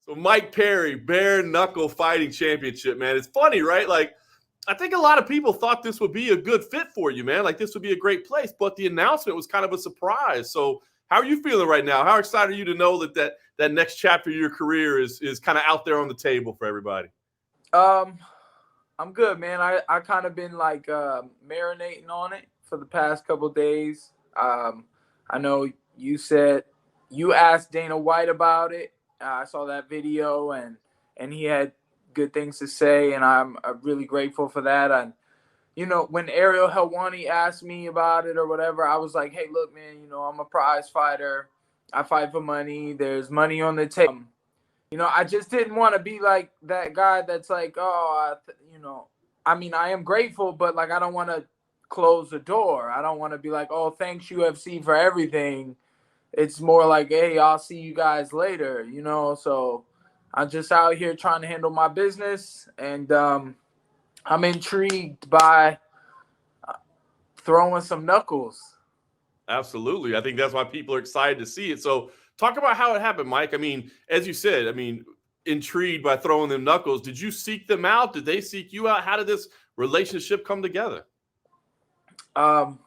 So Mike Perry, bare knuckle fighting championship, man. It's funny, right? Like, I think a lot of people thought this would be a good fit for you, man. Like, this would be a great place, but the announcement was kind of a surprise. So how are you feeling right now? How excited are you to know that next chapter of your career is kind of out there on the table for everybody? Um, I'm good, man. I kind of been like marinating on it for the past couple days. I know you said you asked Dana White about it. I saw that video and he had good things to say, and I'm really grateful for that. And when Ariel Helwani asked me about it or whatever, I was like, hey, look, man, I'm a prize fighter. I fight for money. There's money on the table. I just didn't want to be like that guy that's like, oh, I mean, I am grateful, but like, I don't want to close the door. I don't want to be like, oh, thanks UFC for everything. It's more like, hey, I'll see you guys later, So I'm just out here trying to handle my business, and I'm intrigued by throwing some knuckles. Absolutely. I think that's why people are excited to see it. So talk about how it happened, Mike. I mean, as you said, I mean, intrigued by throwing them knuckles. Did you seek them out? Did they seek you out? How did this relationship come together? Um,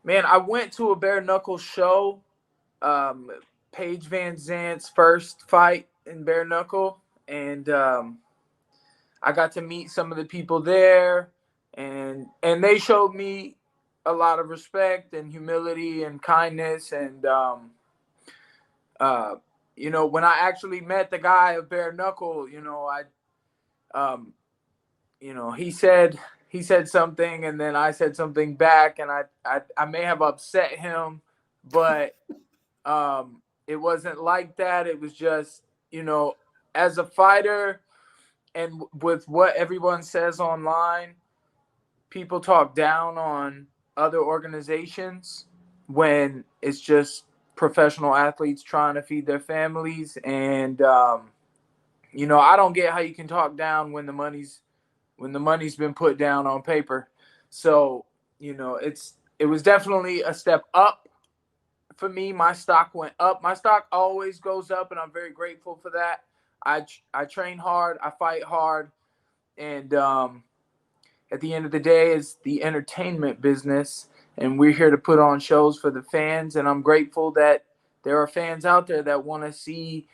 Man, I went to a bare knuckle show. Um, Paige Van Zant's first fight in bare knuckle, and I got to meet some of the people there, and they showed me a lot of respect and humility and kindness, and when I actually met the guy of bare knuckle, um, he said something, and then I said something back, and I may have upset him, but it wasn't like that. It was just, as a fighter, and with what everyone says online, people talk down on other organizations when it's just professional athletes trying to feed their families, and I don't get how you can talk down when the money's been put down on paper. So, it was definitely a step up for me. My stock went up. My stock always goes up, and I'm very grateful for that. I train hard, I fight hard, and at the end of the day, it's the entertainment business, and we're here to put on shows for the fans. And I'm grateful that there are fans out there that want to see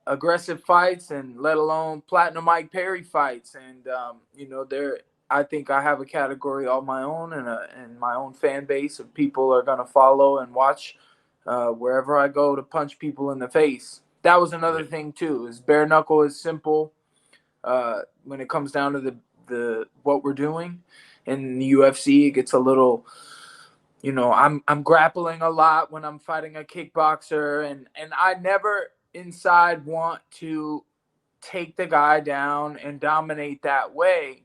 aggressive fights, and let alone Platinum Mike Perry fights. And there, I think I have a category all my own, and my own fan base of people are gonna follow and watch wherever I go to punch people in the face. That was another thing too. Is bare knuckle is simple when it comes down to the what we're doing. In the UFC, it gets a little. I'm grappling a lot when I'm fighting a kickboxer, and I never inside want to take the guy down and dominate that way.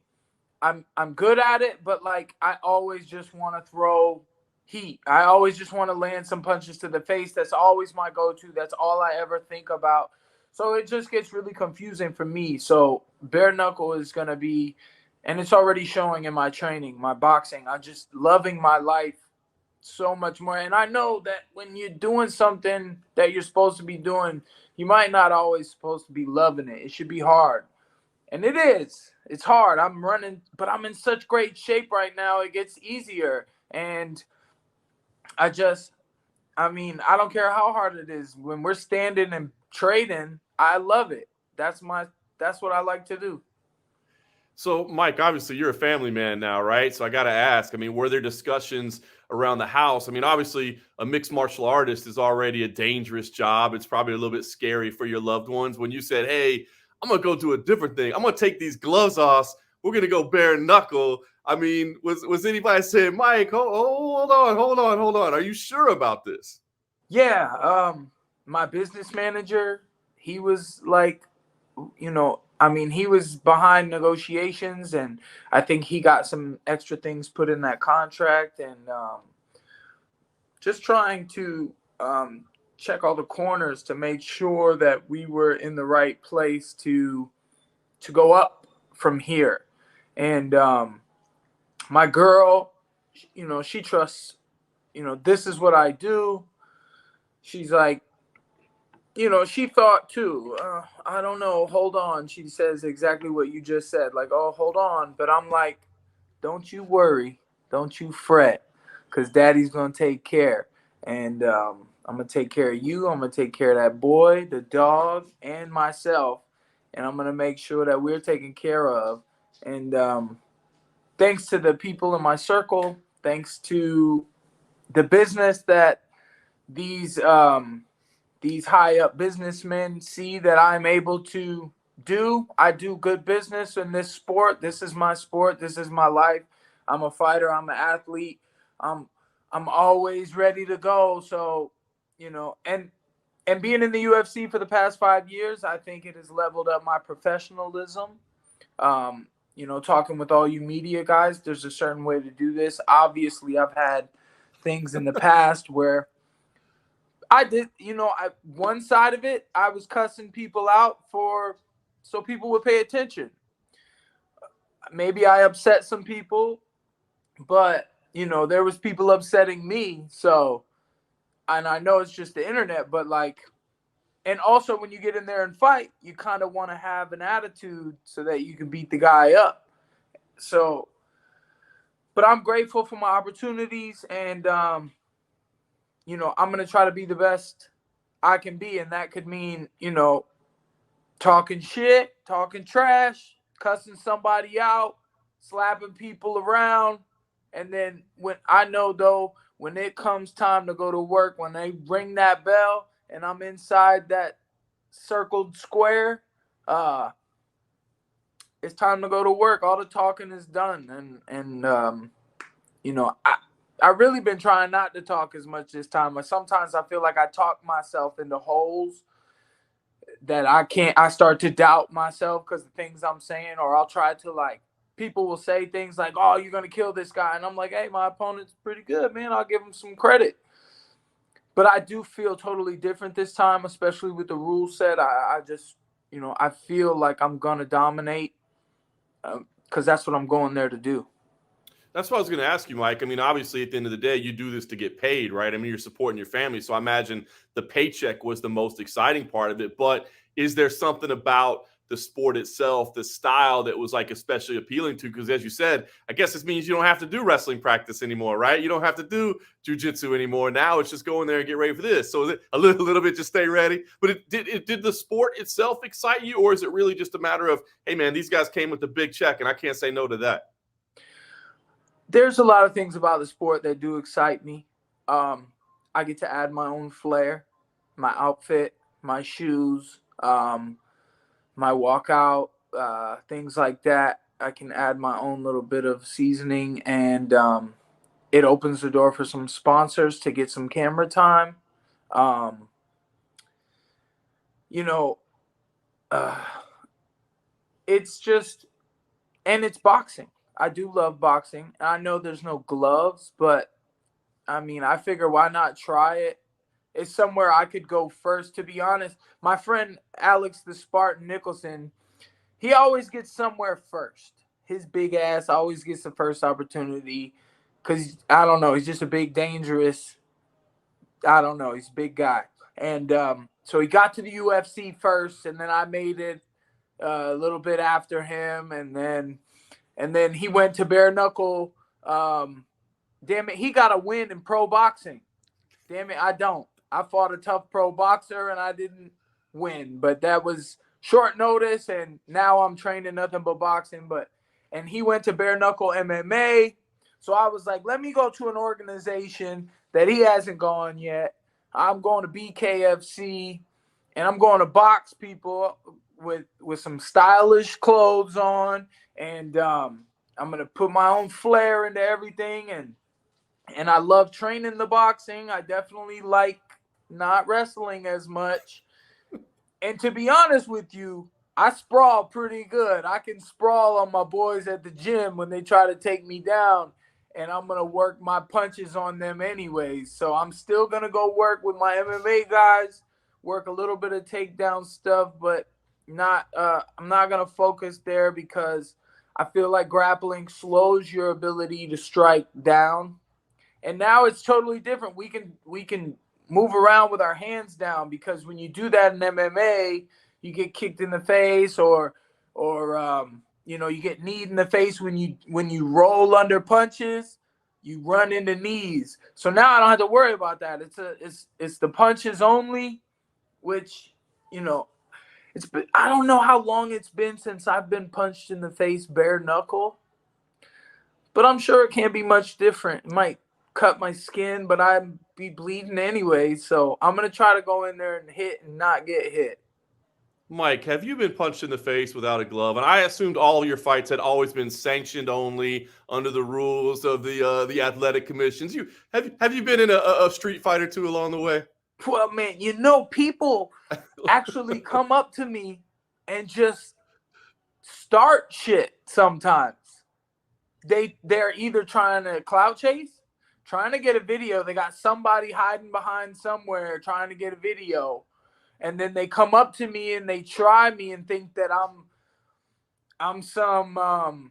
I'm good at it, but like, I always just want to throw heat. I always just want to land some punches to the face. That's always my go-to. That's all I ever think about. So it just gets really confusing for me. So bare knuckle is gonna be, and it's already showing in my training, my boxing. I'm just loving my life so much more. And I know that when you're doing something that you're supposed to be doing, you might not always supposed to be loving it. It should be hard. And it is. It's hard. I'm running, but I'm in such great shape right now. It gets easier. And I just, I mean, I don't care how hard it is. When we're standing and trading, I love it. That's what I like to do. So, Mike, obviously you're a family man now, right? So I got to ask, I mean, were there discussions around the house? I mean, obviously a mixed martial artist is already a dangerous job. It's probably a little bit scary for your loved ones. When you said, hey, I'm going to go do a different thing. I'm going to take these gloves off. We're going to go bare knuckle. I mean, was anybody saying, Mike, hold on. Are you sure about this? Yeah, my business manager, he was like, I mean, he was behind negotiations, and I think he got some extra things put in that contract, and just trying to check all the corners to make sure that we were in the right place to go up from here. And my girl, she trusts, this is what I do. She's like, she thought too, I don't know, hold on. She says exactly what you just said, like, oh, hold on. But I'm like, don't you worry, don't you fret, because daddy's going to take care. And I'm going to take care of you. I'm going to take care of that boy, the dog, and myself. And I'm going to make sure that we're taken care of. And thanks to the people in my circle, thanks to the business that these these high up businessmen see that I'm able to do. I do good business in this sport. This is my sport. This is my life. I'm a fighter. I'm an athlete. I'm I'm always ready to go. So, and being in the UFC for the past 5 years, I think it has leveled up my professionalism. Talking with all you media guys, there's a certain way to do this. Obviously, I've had things in the past where I did, one side of it, I was cussing people out so people would pay attention. Maybe I upset some people, but there was people upsetting me. So, and I know it's just the internet, but like, and also when you get in there and fight, you kind of want to have an attitude so that you can beat the guy up. So, but I'm grateful for my opportunities, and I'm gonna try to be the best I can be, and that could mean, talking shit, talking trash, cussing somebody out, slapping people around. And then when I know though, when it comes time to go to work, when they ring that bell and I'm inside that circled square, uh, it's time to go to work. All the talking is done, and I really been trying not to talk as much this time. But sometimes I feel like I talk myself into holes that I start to doubt myself because the things I'm saying, or I'll try to, like, people will say things like, oh, you're going to kill this guy. And I'm like, hey, my opponent's pretty good, man. I'll give him some credit. But I do feel totally different this time, especially with the rule set. I just, I feel like I'm going to dominate because that's what I'm going there to do. That's what I was going to ask you, Mike. I mean, obviously, at the end of the day, you do this to get paid, right? I mean, you're supporting your family. So I imagine the paycheck was the most exciting part of it. But is there something about the sport itself, the style, that was like especially appealing to? Because as you said, I guess this means you don't have to do wrestling practice anymore, right? You don't have to do jujitsu anymore. Now it's just go in there and get ready for this. So is it a little bit just stay ready? But did the sport itself excite you, or is it really just a matter of, hey, man, these guys came with a big check and I can't say no to that? There's a lot of things about the sport that do excite me. I get to add my own flair, my outfit, my shoes, my walkout, things like that. I can add my own little bit of seasoning, and it opens the door for some sponsors to get some camera time. Um, you know, uh, it's just, and it's boxing. I do love boxing. I know there's no gloves, but I mean, I figure why not try it? It's somewhere I could go first. To be honest, my friend Alex the Spartan Nicholson, he always gets somewhere first. His big ass always gets the first opportunity because I don't know. He's just a big, dangerous. I don't know. He's a big guy, and so he got to the UFC first, and then I made it a little bit after him, and then he went to bare knuckle. Damn it, he got a win in pro boxing. Damn it, I don't. I fought a tough pro boxer and I didn't win, but that was short notice. And now I'm training nothing but boxing. And he went to bare knuckle MMA. So I was like, let me go to an organization that he hasn't gone yet. I'm going to BKFC, and I'm going to box people with some stylish clothes on, and I'm gonna put my own flair into everything, and I love training the boxing. I definitely like not wrestling as much. And to be honest with you, I sprawl pretty good. I can sprawl on my boys at the gym when they try to take me down, and I'm going to work my punches on them anyways. So I'm still going to go work with my MMA guys, work a little bit of takedown stuff, but I'm not going to focus there because I feel like grappling slows your ability to strike down. And now it's totally different. We can move around with our hands down, because when you do that in MMA, you get kicked in the face, or you get kneed in the face when you roll under punches. You run into knees. So now I don't have to worry about that. It's the punches only, which I don't know how long it's been since I've been punched in the face bare knuckle, but I'm sure it can't be much different. It might cut my skin, but I'd be bleeding anyway. So I'm gonna try to go in there and hit and not get hit. Mike, have you been punched in the face without a glove? And I assumed all of your fights had always been sanctioned only under the rules of the athletic commissions. Have you been in a street fight or two along the way? Well, man, people actually come up to me and just start shit sometimes. They're either trying to clout chase, trying to get a video. They got somebody hiding behind somewhere trying to get a video. And then they come up to me and they try me and think that I'm some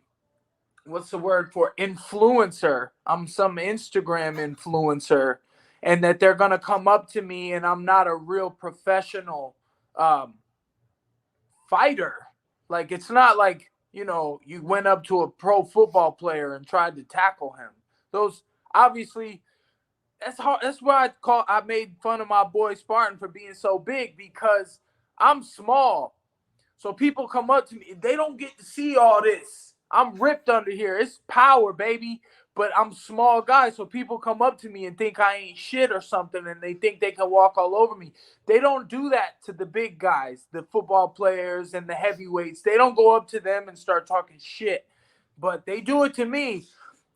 what's the word for influencer? I'm some Instagram influencer, and that they're gonna come up to me and I'm not a real professional fighter. Like, it's not like, you went up to a pro football player and tried to tackle him. Those obviously, that's hard. That's why I made fun of my boy Spartan for being so big, because I'm small. So people come up to me, they don't get to see all this. I'm ripped under here. It's power, baby. But I'm small guy, so people come up to me and think I ain't shit or something, and they think they can walk all over me. They don't do that to the big guys, the football players and the heavyweights. They don't go up to them and start talking shit. But they do it to me.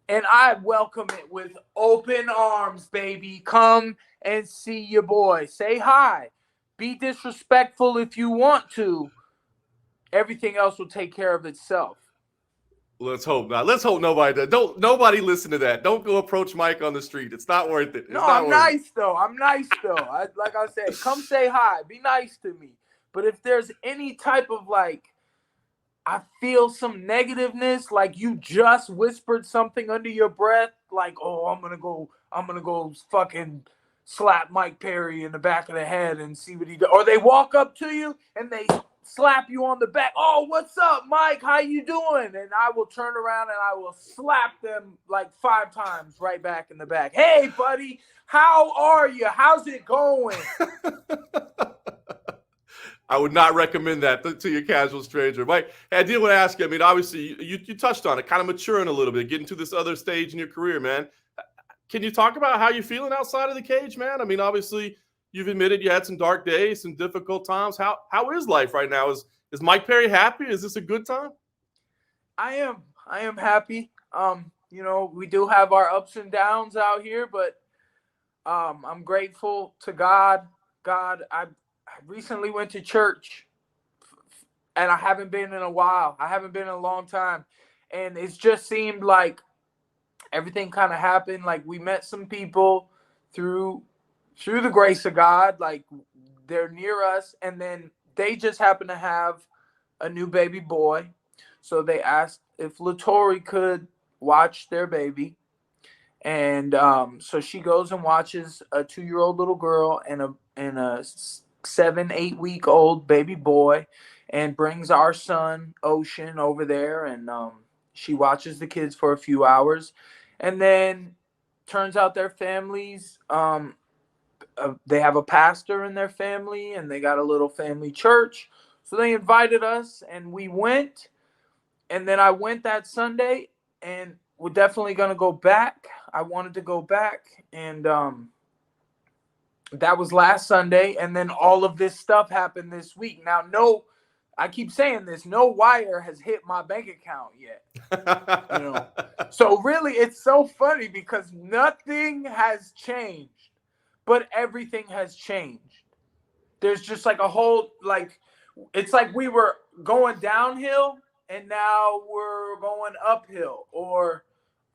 And I welcome it with open arms, baby. Come and see your boy. Say hi. Be disrespectful if you want to. Everything else will take care of itself. Let's hope not. Let's hope nobody does. Don't nobody listen to that. Don't go approach Mike on the street. It's not worth it. I'm nice though. Like I said, come say hi. Be nice to me. But if there's any type of I feel some negativeness, like you just whispered something under your breath, like, oh, I'm gonna go fucking slap Mike Perry in the back of the head and see what he does. Or they walk up to you and they slap you on the back. Oh, what's up, Mike? How you doing? And I will turn around and I will slap them like 5 times right back in the back. Hey, buddy, how are you? How's it going? I would not recommend that to your casual stranger. Mike, I did want to ask you, I mean, obviously, you touched on it, kind of maturing a little bit, getting to this other stage in your career, man. Can you talk about how you're feeling outside of the cage, man? I mean, obviously, you've admitted you had some dark days, some difficult times. How is life right now? Is Mike Perry happy? Is this a good time? I am happy. We do have our ups and downs out here, but I'm grateful to God. I recently went to church, and I haven't been in a while. I haven't been in a long time. And it's just seemed like everything kind of happened. Like, we met some people through the grace of God. Like, they're near us, and then they just happen to have a new baby boy. So they asked if Latori could watch their baby. And so she goes and watches a 2-year-old little girl and a 7-8 week old baby boy, and brings our son Ocean over there, and she watches the kids for a few hours, and then turns out their families, they have a pastor in their family, and they got a little family church, so they invited us and we went. And then I went that Sunday, and we're definitely going to go back. I wanted to go back, and that was last Sunday, and then all of this stuff happened this week. Now, I keep saying this, no wire has hit my bank account yet. So really, it's so funny because nothing has changed, but everything has changed. There's just like a whole, it's like we were going downhill and now we're going uphill, or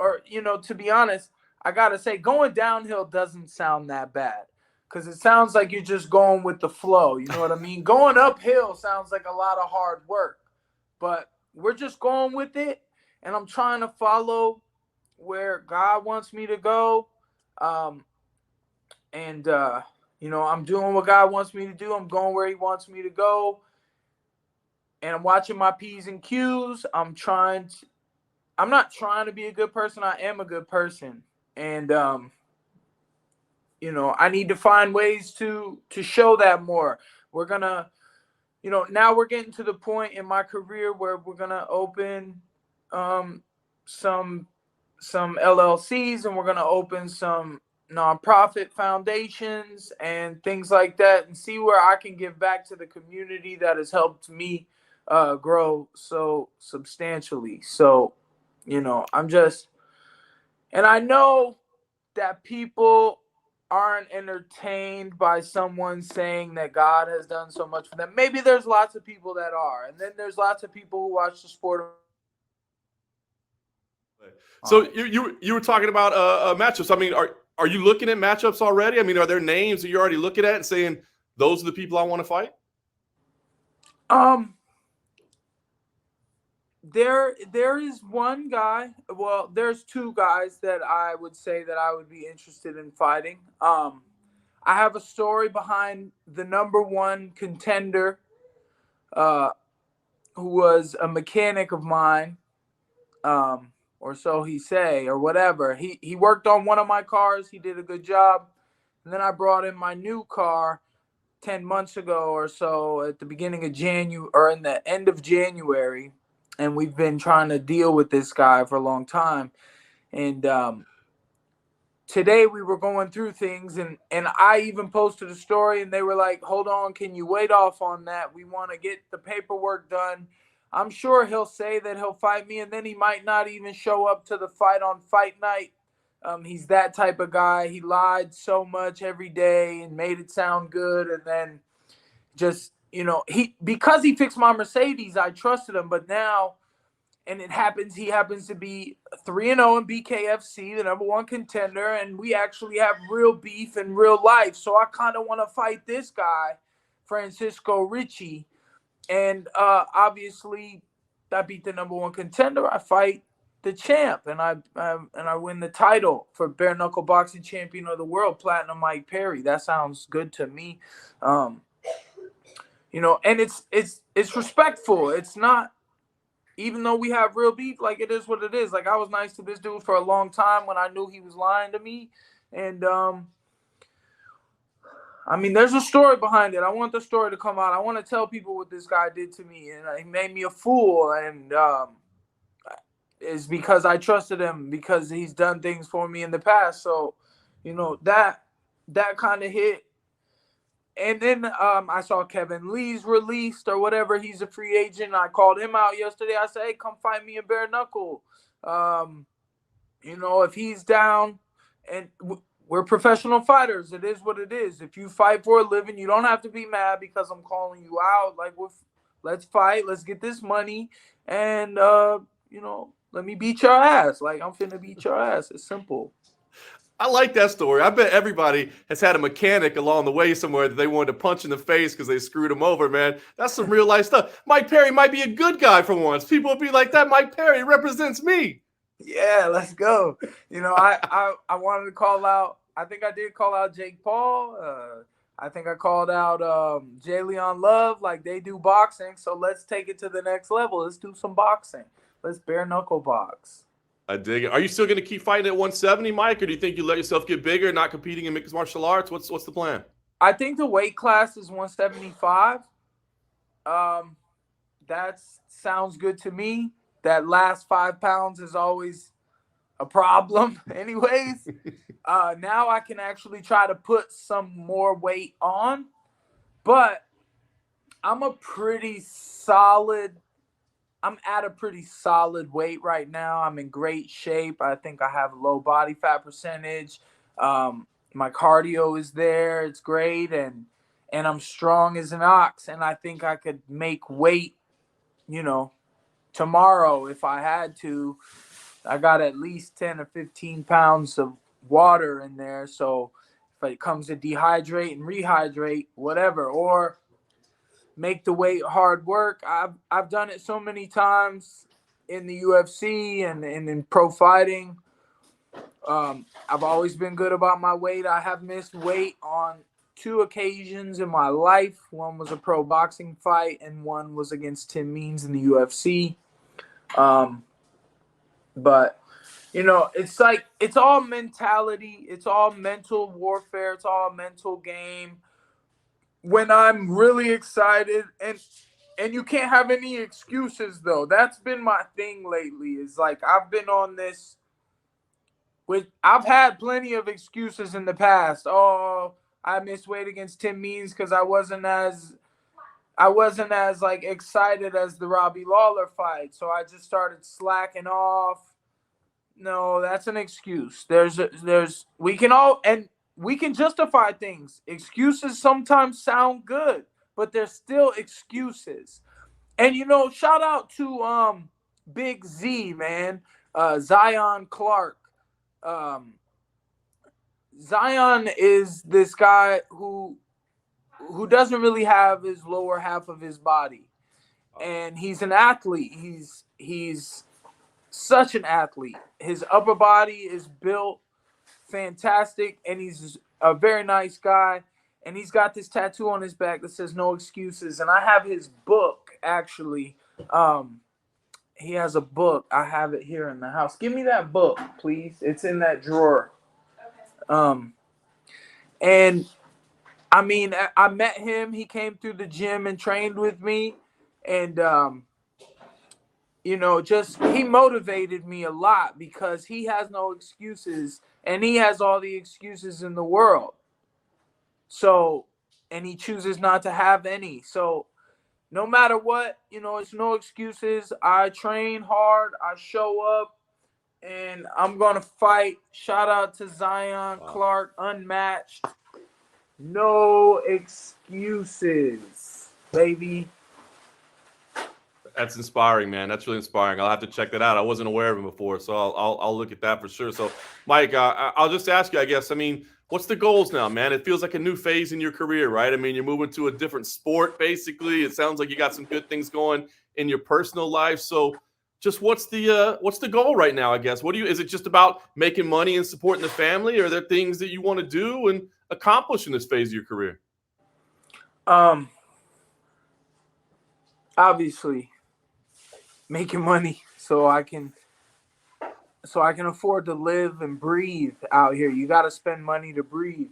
to be honest, I gotta say, going downhill doesn't sound that bad, because it sounds like you're just going with the flow. You know what I mean? Going uphill sounds like a lot of hard work, but we're just going with it, and I'm trying to follow where God wants me to go. And I'm doing what God wants me to do. I'm going where he wants me to go. And I'm watching my P's and Q's. I'm not trying to be a good person. I am a good person. And I need to find ways to show that more. We're gonna, now we're getting to the point in my career where we're gonna open some LLCs, and we're gonna open some nonprofit foundations and things like that, and see where I can give back to the community that has helped me grow so substantially. So, and I know that people aren't entertained by someone saying that God has done so much for them. Maybe there's lots of people that are, and then there's lots of people who watch the sport. So you were talking about matchups. I mean, are you looking at matchups already? I mean, are there names that you're already looking at and saying those are the people I want to fight? There is one guy. Well, there's two guys that I would say that I would be interested in fighting. I have a story behind the number one contender, who was a mechanic of mine, or so he say, or whatever. He worked on one of my cars. He did a good job. And then I brought in my new car 10 months ago or so, at the beginning of January, or in the end of January. And we've been trying to deal with this guy for a long time. And today we were going through things, and I even posted a story, and they were like, hold on, can you wait off on that? We want to get the paperwork done. I'm sure he'll say that he'll fight me, and then he might not even show up to the fight on fight night. He's that type of guy. He lied so much every day and made it sound good, and then just, because he fixed my Mercedes, I trusted him. But now, and he happens to be 3-0 in BKFC, the number one contender, and we actually have real beef in real life. So I kind of want to fight this guy, Francisco Ricci. And obviously, I beat the number one contender. I fight the champ, and I win the title for bare knuckle boxing champion of the world, Platinum Mike Perry. That sounds good to me. And it's respectful. It's not, even though we have real beef, like, it is what it is. Like, I was nice to this dude for a long time when I knew he was lying to me. And I mean, there's a story behind it. I want the story to come out. I want to tell people what this guy did to me, and he made me a fool. And is because I trusted him, because he's done things for me in the past. So, that kind of hit. And then I saw Kevin Lee's released or whatever. He's a free agent. I called him out yesterday. I said, hey, come fight me in bare knuckle. If he's down, and we're professional fighters. It is what it is. If you fight for a living, you don't have to be mad because I'm calling you out. Like, let's fight. Let's get this money. And, let me beat your ass. Like, I'm finna beat your ass. It's simple. I like that story. I bet everybody has had a mechanic along the way somewhere that they wanted to punch in the face because they screwed him over, man. That's some real life stuff. Mike Perry might be a good guy for once. People will be like, that Mike Perry represents me. Yeah, let's go. I wanted to call out, I think I did call out Jake Paul. I think I called out Jay Leon Love. Like, they do boxing, so let's take it to the next level. Let's do some boxing. Let's bare knuckle box. I dig it. Are you still going to keep fighting at 170, Mike, or do you think you let yourself get bigger, not competing in mixed martial arts? What's the plan? I think the weight class is 175. That sounds good to me. That last 5 pounds is always a problem anyways. Now I can actually try to put some more weight on, but I'm at a pretty solid weight right now. I'm in great shape. I think I have low body fat percentage. My cardio is there. It's great. And I'm strong as an ox. And I think I could make weight, tomorrow if I had to. I got at least 10 or 15 pounds of water in there. So if it comes to dehydrate and rehydrate, whatever, or make the weight hard work. I've done it so many times in the UFC and in pro fighting. I've always been good about my weight. I have missed weight on two occasions in my life. One was a pro boxing fight, and one was against Tim Means in the UFC. But it's like it's all mentality. It's all mental warfare. It's all a mental game. When I'm really excited, and you can't have any excuses though. That's been my thing lately. Is like I've been on this. I've had plenty of excuses in the past. Oh, I missed weight against Tim Means because I wasn't as like excited as the Robbie Lawler fight, so I just started slacking off. No, that's an excuse. We can justify things. Excuses sometimes sound good, but they're still excuses. And shout out to Big Z, man. Zion Clark. Um, Zion is this guy who doesn't really have his lower half of his body, and he's an athlete. He's such an athlete. His upper body is built fantastic, and he's a very nice guy. And he's got this tattoo on his back that says "No excuses." And I have his book actually. He has a book. I have it here in the house. Give me that book, please. It's in that drawer. And I mean, I met him. He came through the gym and trained with me, and just he motivated me a lot because he has no excuses, and he has all the excuses in the world. So, and he chooses not to have any. So, no matter what, it's no excuses. I train hard. I show up, and I'm going to fight. Shout out to Zion Clark, unmatched. No excuses, baby. That's inspiring, man. That's really inspiring. I'll have to check that out. I wasn't aware of him before, so I'll look at that for sure. So, Mike, I'll just ask you, I guess. I mean, what's the goals now, man? It feels like a new phase in your career, right? I mean, you're moving to a different sport, basically. It sounds like you got some good things going in your personal life. So, just what's the goal right now? I guess. Is it just about making money and supporting the family, or are there things that you want to do and accomplish in this phase of your career? Obviously, making money so I can afford to live and breathe out here. You got to spend money to breathe.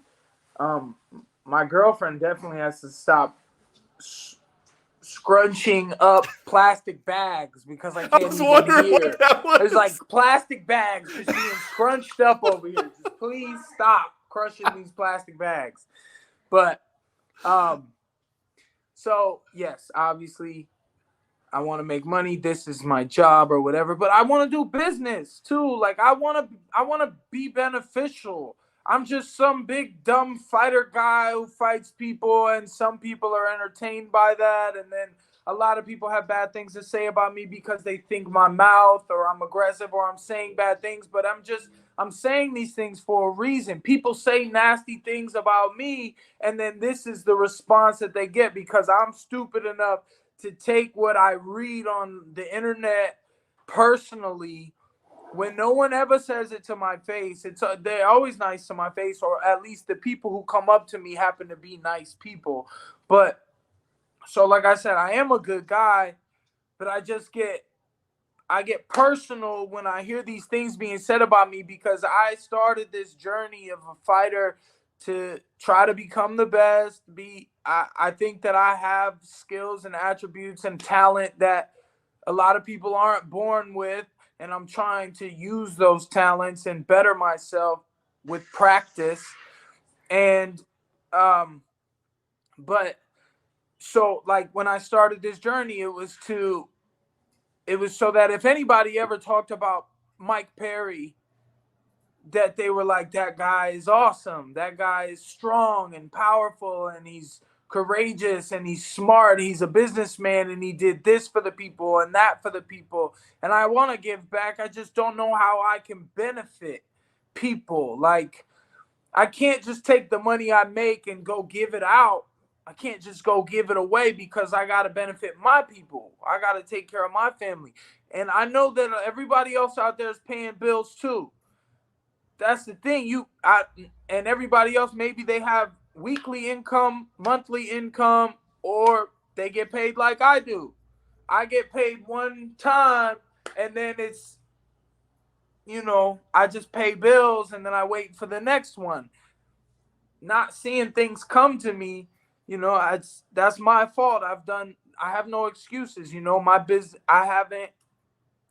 My girlfriend definitely has to stop scrunching up plastic bags because I can't even hear. There's like plastic bags just being scrunched up over here. Just please stop crushing these plastic bags. But so yes, obviously I want to make money. This is my job or whatever, but I want to do business too. Like I want to be beneficial. I'm just some big dumb fighter guy who fights people, and some people are entertained by that, and then a lot of people have bad things to say about me because they think my mouth or I'm aggressive or I'm saying bad things, but I'm saying these things for a reason. People say nasty things about me, and then this is the response that they get because I'm stupid enough to take what I read on the internet personally. When no one ever says it to my face, they're always nice to my face, or at least the people who come up to me happen to be nice people. But so like I said, I am a good guy, but I get personal when I hear these things being said about me because I started this journey of a fighter to try to become the best. I think that I have skills and attributes and talent that a lot of people aren't born with, and I'm trying to use those talents and better myself with practice. And but so like when I started this journey, it was so that if anybody ever talked about Mike Perry, that they were like, that guy is awesome. That guy is strong and powerful, and he's courageous, and he's smart. He's a businessman, and he did this for the people and that for the people. And I want to give back. I just don't know how I can benefit people. Like, I can't just take the money I make and go give it out. I can't just go give it away because I got to benefit my people. I got to take care of my family. And I know that everybody else out there is paying bills too. That's the thing. And everybody else, maybe they have weekly income, monthly income, or they get paid like I do. I get paid one time, and then it's, I just pay bills and then I wait for the next one. Not seeing things come to me, that's my fault. I have no excuses. My business, I haven't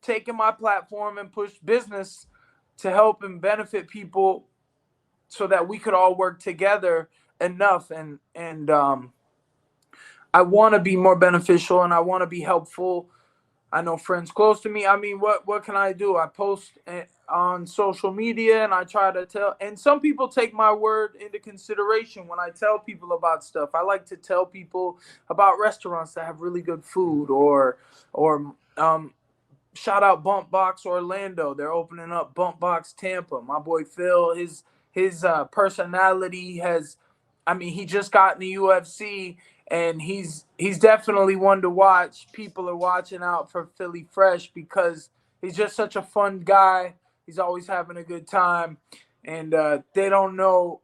taken my platform and pushed business to help and benefit people so that we could all work together enough. And I want to be more beneficial and I want to be helpful. I know friends close to me. I mean, what can I do? I post on social media and I try to tell. And some people take my word into consideration when I tell people about stuff. I like to tell people about restaurants that have really good food, or shout out Bump Box Orlando. They're opening up Bump Box Tampa. My boy Phil, his personality has, I mean, he just got in the UFC, and he's definitely one to watch. People are watching out for Philly Fresh because he's just such a fun guy. He's always having a good time, and they don't know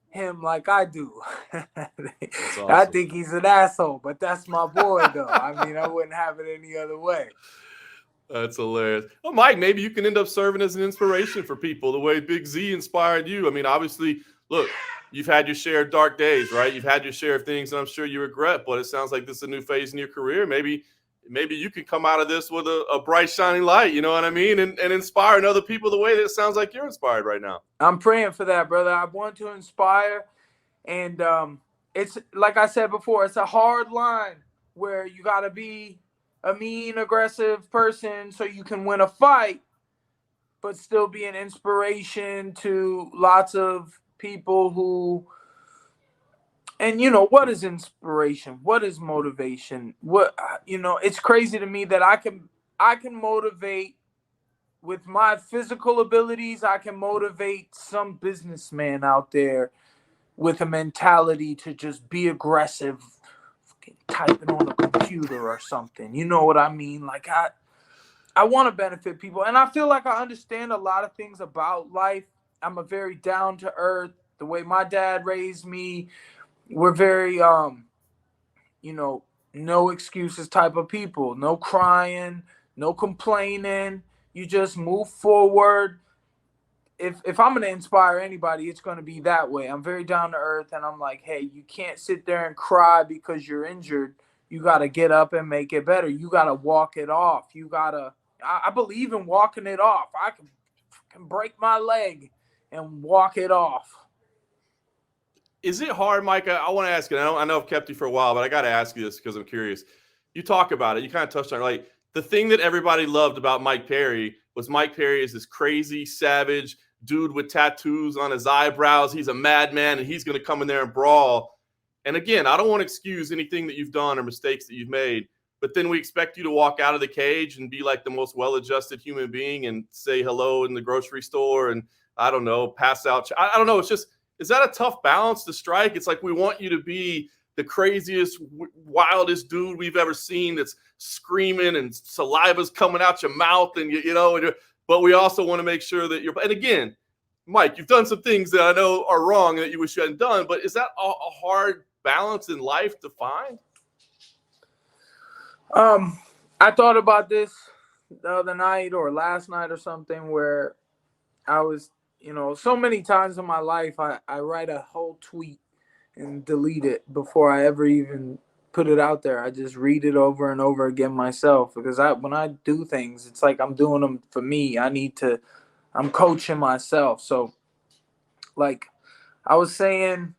him like I do. Awesome. I think he's an asshole, but that's my boy, though. I mean, I wouldn't have it any other way. That's hilarious. Well, Mike, maybe you can end up serving as an inspiration for people the way Big Z inspired you. I mean, obviously, look, you've had your share of dark days, right? You've had your share of things that I'm sure you regret, but it sounds like this is a new phase in your career. Maybe you can come out of this with a bright, shining light, you know what I mean? And inspiring other people the way that it sounds like you're inspired right now. I'm praying for that, brother. I want to inspire. And it's like I said before, it's a hard line where you got to be a mean, aggressive person so you can win a fight, but still be an inspiration to lots of people who. And what is inspiration? What is motivation? It's crazy to me that I can motivate with my physical abilities. I can motivate some businessman out there with a mentality to just be aggressive, typing on a computer or something. You know what I mean? Like I want to benefit people, and I feel like I understand a lot of things about life. I'm a very down to earth. The way my dad raised me, we're very no excuses type of people. No crying, no complaining. You just move forward. If I'm going to inspire anybody, it's going to be that way. I'm very down to earth, and I'm like, hey, you can't sit there and cry because you're injured. You got to get up and make it better. You got to walk it off. I believe in walking it off. I can break my leg and walk it off. Is it hard, Mike? I want to ask you. I know I've kept you for a while, but I got to ask you this because I'm curious. You talk about it. You kind of touched on it. Like, the thing that everybody loved about Mike Perry was Mike Perry is this crazy, savage dude with tattoos on his eyebrows. He's a madman, and he's going to come in there and brawl. And again, I don't want to excuse anything that you've done or mistakes that you've made, but then we expect you to walk out of the cage and be like the most well-adjusted human being and say hello in the grocery store and, I don't know, pass out. I don't know. It's just, is that a tough balance to strike? It's like we want you to be the craziest, wildest dude we've ever seen that's screaming and saliva's coming out your mouth, and but we also want to make sure that you're. And again, Mike, you've done some things that I know are wrong that you wish you hadn't done, but is that a hard balance in life to find? I thought about this the other night or last night or something, where I was, so many times in my life, I write a whole tweet and delete it before I ever even put it out there. I just read it over and over again myself, because when I do things, it's like I'm doing them for me. I'm coaching myself. So, like, I was saying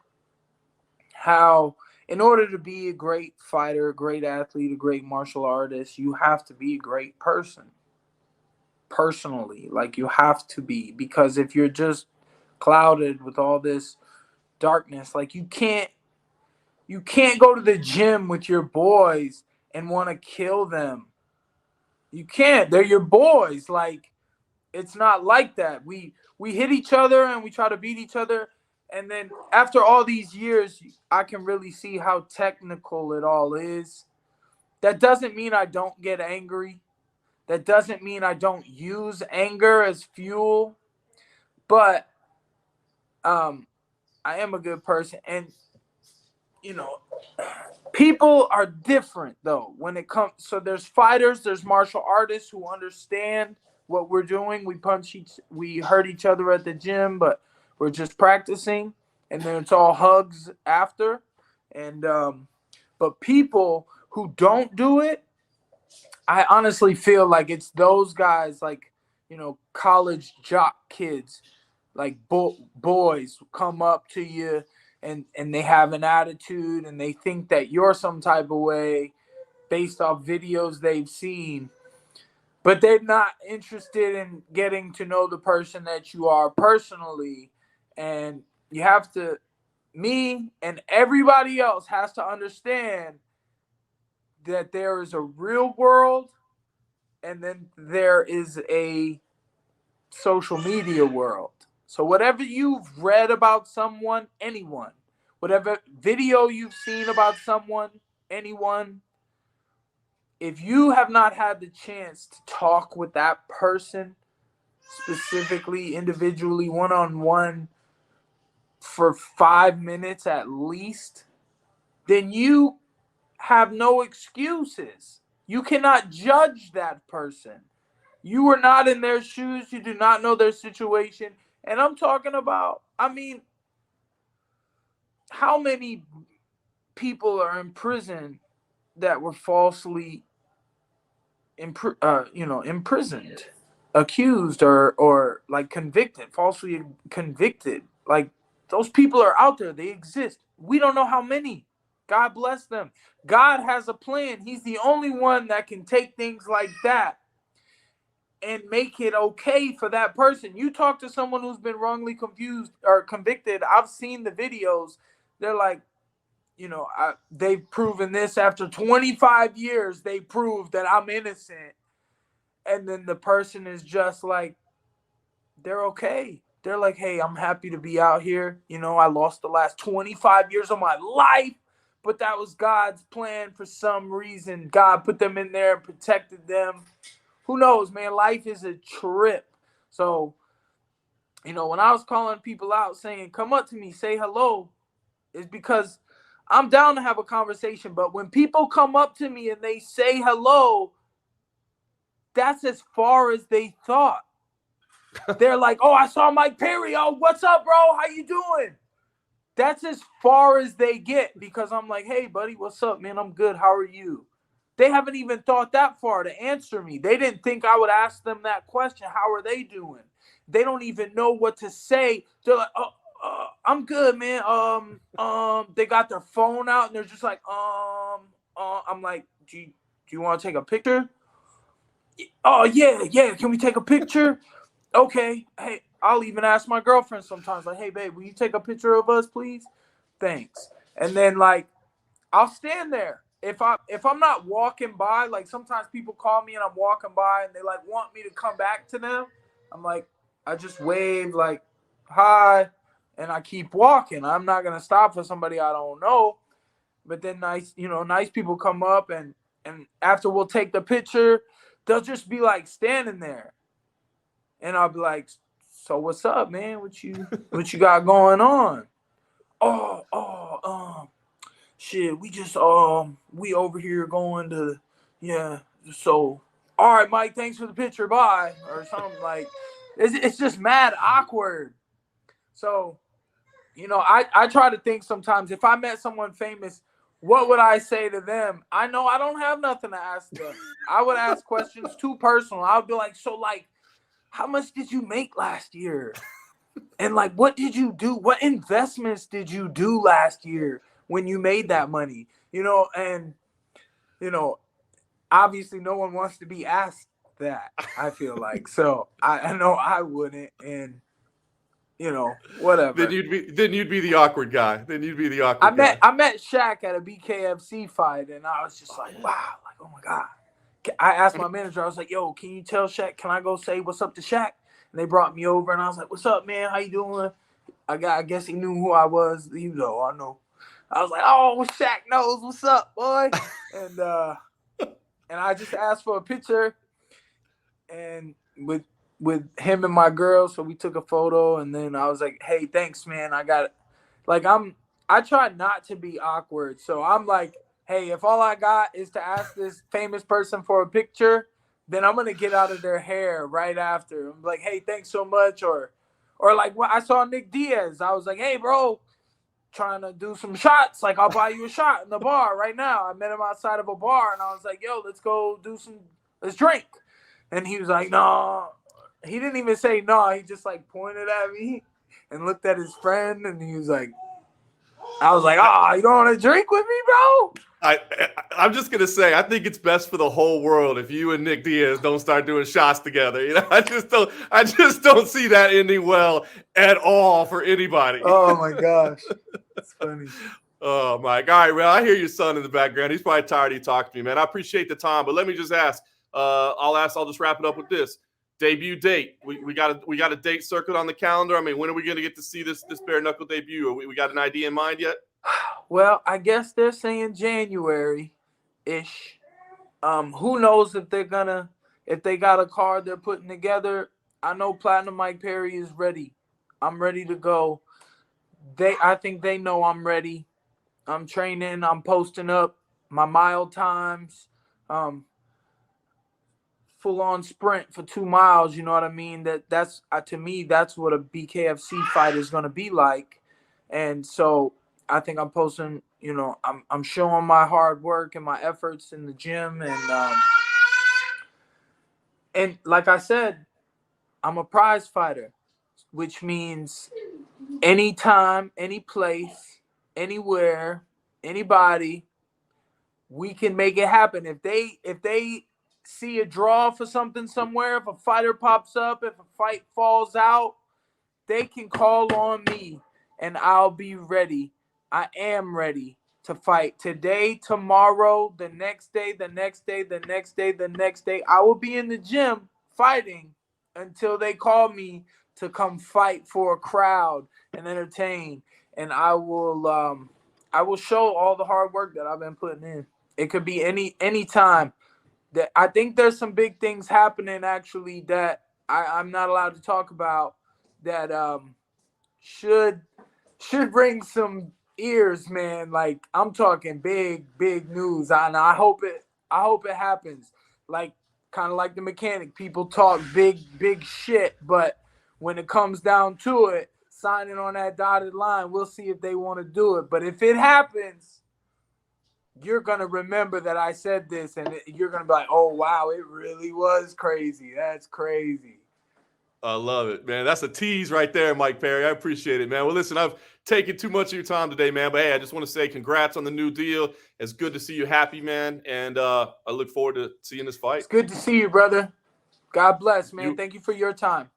how in order to be a great fighter, a great athlete, a great martial artist, you have to be a great person. Personally, like, you have to be, because if you're just clouded with all this darkness, like, you can't go to the gym with your boys and want to kill them. You can't. They're your boys. Like, it's not like that. We hit each other and we try to beat each other, and then after all these years, I can really see how technical it all is. That doesn't mean I don't get angry. That doesn't mean I don't use anger as fuel. But I am a good person, and people are different though when it comes. So there's fighters, there's martial artists who understand what we're doing. We hurt each other at the gym, but we're just practicing, and then it's all hugs after. And but people who don't do it, I honestly feel like it's those guys, like, college jock kids, like boys come up to you and they have an attitude and they think that you're some type of way based off videos they've seen, but they're not interested in getting to know the person that you are personally. And you have to, me and everybody else has to understand that there is a real world and then there is a social media world. So whatever you've read about someone, anyone, whatever video you've seen about someone, anyone, if you have not had the chance to talk with that person specifically, individually, one-on-one for 5 minutes at least, then you have no excuses. You cannot judge that person. You are not in their shoes. You do not know their situation. And I'm talking about, how many people are in prison that were falsely imprisoned, accused, or like convicted, falsely convicted. Like, those people are out there. They exist. We don't know how many. God bless them. God has a plan. He's the only one that can take things like that and make it okay for that person. You talk to someone who's been wrongly confused or convicted. I've seen the videos. They're like, they've proven this after 25 years. They proved that I'm innocent. And then the person is just like, they're okay. They're like, hey, I'm happy to be out here. I lost the last 25 years of my life, but that was God's plan for some reason. God put them in there and protected them. Who knows, man? Life is a trip. So, when I was calling people out saying, come up to me, say hello, it's because I'm down to have a conversation. But when people come up to me and they say hello, that's as far as they thought. They're like, oh, I saw Mike Perry. Oh, what's up, bro? How you doing? That's as far as they get, because I'm like, hey, buddy, what's up, man? I'm good. How are you? They haven't even thought that far to answer me. They didn't think I would ask them that question. How are they doing? They don't even know what to say. They're like, I'm good, man. They got their phone out and they're just like, I'm like, do you want to take a picture? Oh, yeah. Can we take a picture? Okay. Hey, I'll even ask my girlfriend sometimes, like, hey, babe, will you take a picture of us, please? Thanks. And then, like, I'll stand there. If I'm not walking by, like, sometimes people call me and I'm walking by and they, like, want me to come back to them. I'm like, I just wave, like, hi, and I keep walking. I'm not going to stop for somebody I don't know. But then nice people come up and after we'll take the picture, they'll just be, like, standing there. And I'll be like, so what's up, man? What you got going on? Shit, we just we over here going to, yeah. So, all right, Mike, thanks for the picture, bye, or something. Like, it's just mad awkward. So, I try to think sometimes, if I met someone famous, what would I say to them? I know I don't have nothing to ask them. I would ask questions too personal. I would be like, so, like, how much did you make last year? And, like, what did you do? What investments did you do last year when you made that money? And, obviously no one wants to be asked that, I feel like. So I know I wouldn't, and, whatever. Then you'd be the awkward guy. I met Shaq at a BKFC fight, and I was just like, wow, like, oh my God. I asked my manager, I was like, yo, can you tell Shaq, can I go say what's up to Shaq? And they brought me over, and I was like, what's up, man? How you doing? I guess he knew who I was. I know. I was like, oh, Shaq knows what's up, boy. And I just asked for a picture and with him and my girl. So we took a photo, and then I was like, hey, thanks, man. I got it. Like, I'm I try not to be awkward. So I'm like, hey, if all I got is to ask this famous person for a picture, then I'm gonna get out of their hair right after. I'm like, hey, thanks so much. Or like when I saw Nick Diaz, I was like, hey, bro, trying to do some shots. Like, I'll buy you a shot in the bar right now. I met him outside of a bar, and I was like, yo, let's drink. And he was like, no. He didn't even say no. He just like pointed at me and looked at his friend, and he was like, I was like, oh, you don't want to drink with me, bro? I'm just gonna say, I think it's best for the whole world if you and Nick Diaz don't start doing shots together. You know, I just don't see that ending well at all for anybody. Oh my gosh, that's funny. Oh my God! All right, well, I hear your son in the background. He's probably tired. He talked to me, man. I appreciate the time, but let me just ask. I'll just wrap it up with this. Debut date. We got a date circled on the calendar. I mean, when are we going to get to see this bare knuckle debut? We got an idea in mind yet? Well, I guess they're saying January-ish. Who knows if they got a card they're putting together. I know Platinum Mike Perry is ready. I'm ready to go. I think they know I'm ready. I'm training. I'm posting up my mile times. Full on sprint for 2 miles. You know what I mean? That's to me, that's what a BKFC fight is going to be like. And so I think I'm posting, you know, I'm showing my hard work and my efforts in the gym. And like I said, I'm a prize fighter, which means anytime, any place, anywhere, anybody, we can make it happen. If they see a draw for something somewhere, if a fighter pops up, if a fight falls out, they can call on me and I'll be ready. I am ready to fight today, tomorrow, the next day, the next day, the next day, the next day. I will be in the gym fighting until they call me to come fight for a crowd and entertain. And I will show all the hard work that I've been putting in. It could be any time. That I think there's some big things happening actually that I'm not allowed to talk about that should bring some ears, man. Like, I'm talking big news, and I hope it happens. Like, kind of like the mechanic, people talk big shit, but when it comes down to it, signing on that dotted line, we'll see if they want to do it. But if it happens, you're going to remember that I said this, and you're going to be like, oh, wow, it really was crazy. That's crazy. I love it, man. That's a tease right there, Mike Perry. I appreciate it, man. Well, listen, I've taken too much of your time today, man. But, hey, I just want to say congrats on the new deal. It's good to see you happy, man. And I look forward to seeing this fight. It's good to see you, brother. God bless, man. Thank you for your time.